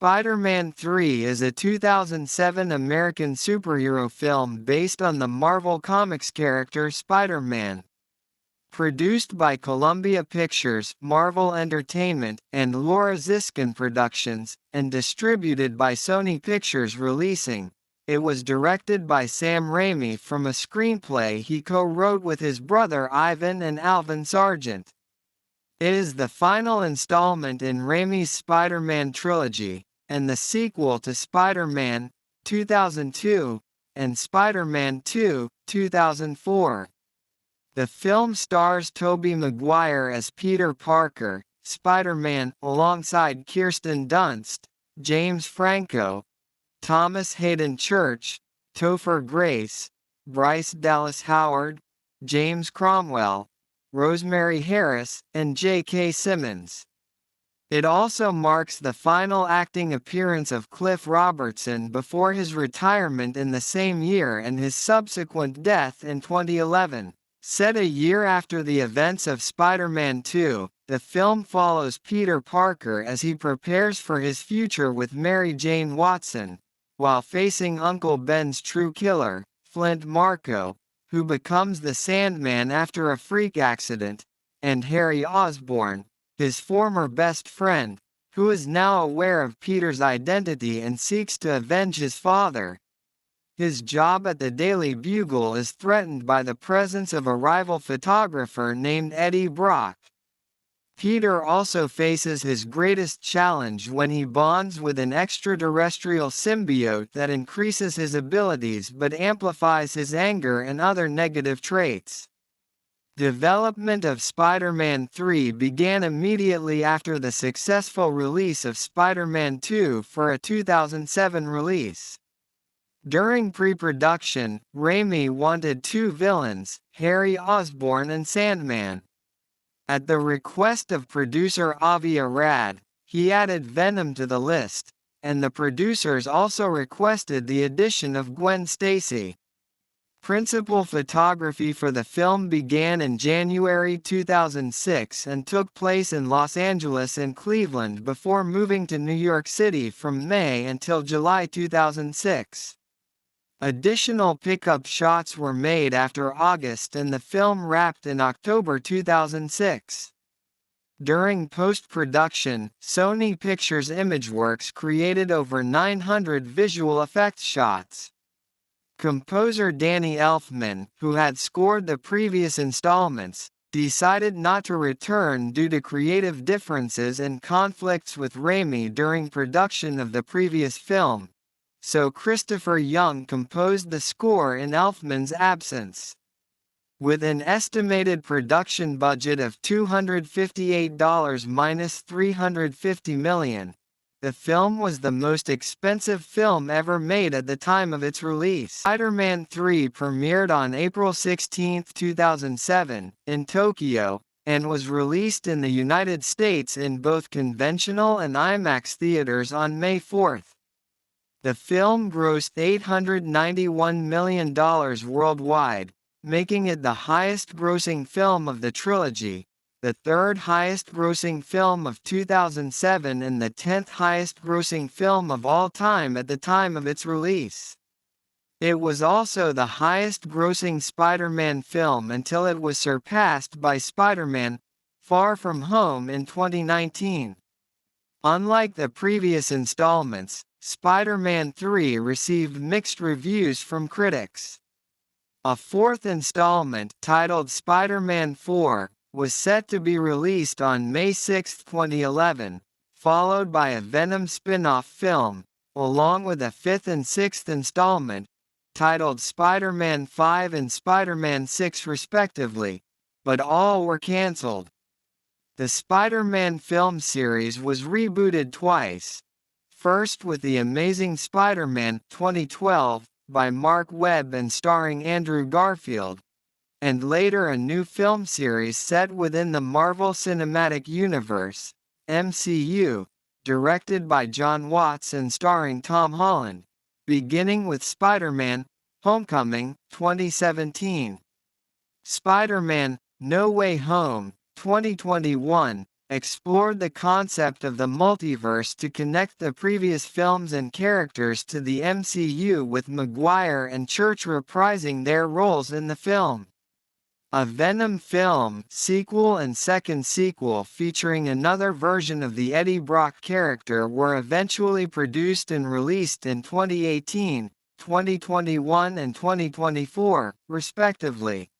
Spider-Man 3 is a 2007 American superhero film based on the Marvel Comics character Spider-Man. Produced by Columbia Pictures, Marvel Entertainment, and Laura Ziskin Productions, and distributed by Sony Pictures Releasing, it was directed by Sam Raimi from a screenplay he co-wrote with his brother Ivan and Alvin Sargent. It is the final installment in Raimi's Spider-Man trilogy, and the sequel to Spider-Man 2002 and Spider-Man 2 2004. The film stars Tobey Maguire as Peter Parker, Spider-Man, alongside Kirsten Dunst, James Franco, Thomas Haden Church, Topher Grace, Bryce Dallas Howard, James Cromwell, Rosemary Harris, and J.K. Simmons. It also marks the final acting appearance of Cliff Robertson before his retirement in the same year and his subsequent death in 2011. Set a year after the events of Spider-Man 2, the film follows Peter Parker as he prepares for his future with Mary Jane Watson, while facing Uncle Ben's true killer, Flint Marko, who becomes the Sandman after a freak accident, and Harry Osborn, his former best friend, who is now aware of Peter's identity and seeks to avenge his father. His job at the Daily Bugle is threatened by the presence of a rival photographer named Eddie Brock. Peter also faces his greatest challenge when he bonds with an extraterrestrial symbiote that increases his abilities but amplifies his anger and other negative traits. Development of Spider-Man 3 began immediately after the successful release of Spider-Man 2 for a 2007 release. During pre-production, Raimi wanted two villains, Harry Osborn and Sandman. At the request of producer Avi Arad, he added Venom to the list, and the producers also requested the addition of Gwen Stacy. Principal photography for the film began in January 2006 and took place in Los Angeles and Cleveland before moving to New York City from May until July 2006. Additional pickup shots were made after August and the film wrapped in October 2006. During post-production, Sony Pictures Imageworks created over 900 visual effects shots. Composer Danny Elfman, who had scored the previous installments, decided not to return due to creative differences and conflicts with Raimi during production of the previous film, so Christopher Young composed the score in Elfman's absence. With an estimated production budget of $258 minus $350 million, the film was the most expensive film ever made at the time of its release. Spider-Man 3 premiered on April 16, 2007, in Tokyo, and was released in the United States in both conventional and IMAX theaters on May 4. The film grossed $891 million worldwide, making it the highest-grossing film of the trilogy, the third highest-grossing film of 2007 and the 10th highest-grossing film of all time at the time of its release. It was also the highest-grossing Spider-Man film until it was surpassed by Spider-Man: Far From Home in 2019. Unlike the previous installments, Spider-Man 3 received mixed reviews from critics. A fourth installment, titled Spider-Man 4, was set to be released on May 6, 2011, followed by a Venom spin-off film, along with a fifth and sixth installment, titled Spider-Man 5 and Spider-Man 6 respectively, but all were cancelled. The Spider-Man film series was rebooted twice. First with The Amazing Spider-Man 2012, by Mark Webb and starring Andrew Garfield, and later a new film series set within the Marvel Cinematic Universe, MCU, directed by John Watts and starring Tom Holland, beginning with Spider-Man: Homecoming 2017. Spider-Man: No Way Home 2021 explored the concept of the multiverse to connect the previous films and characters to the MCU, with Maguire and Church reprising their roles in the film. A Venom film sequel and second sequel featuring another version of the Eddie Brock character were eventually produced and released in 2018, 2021 and 2024, respectively.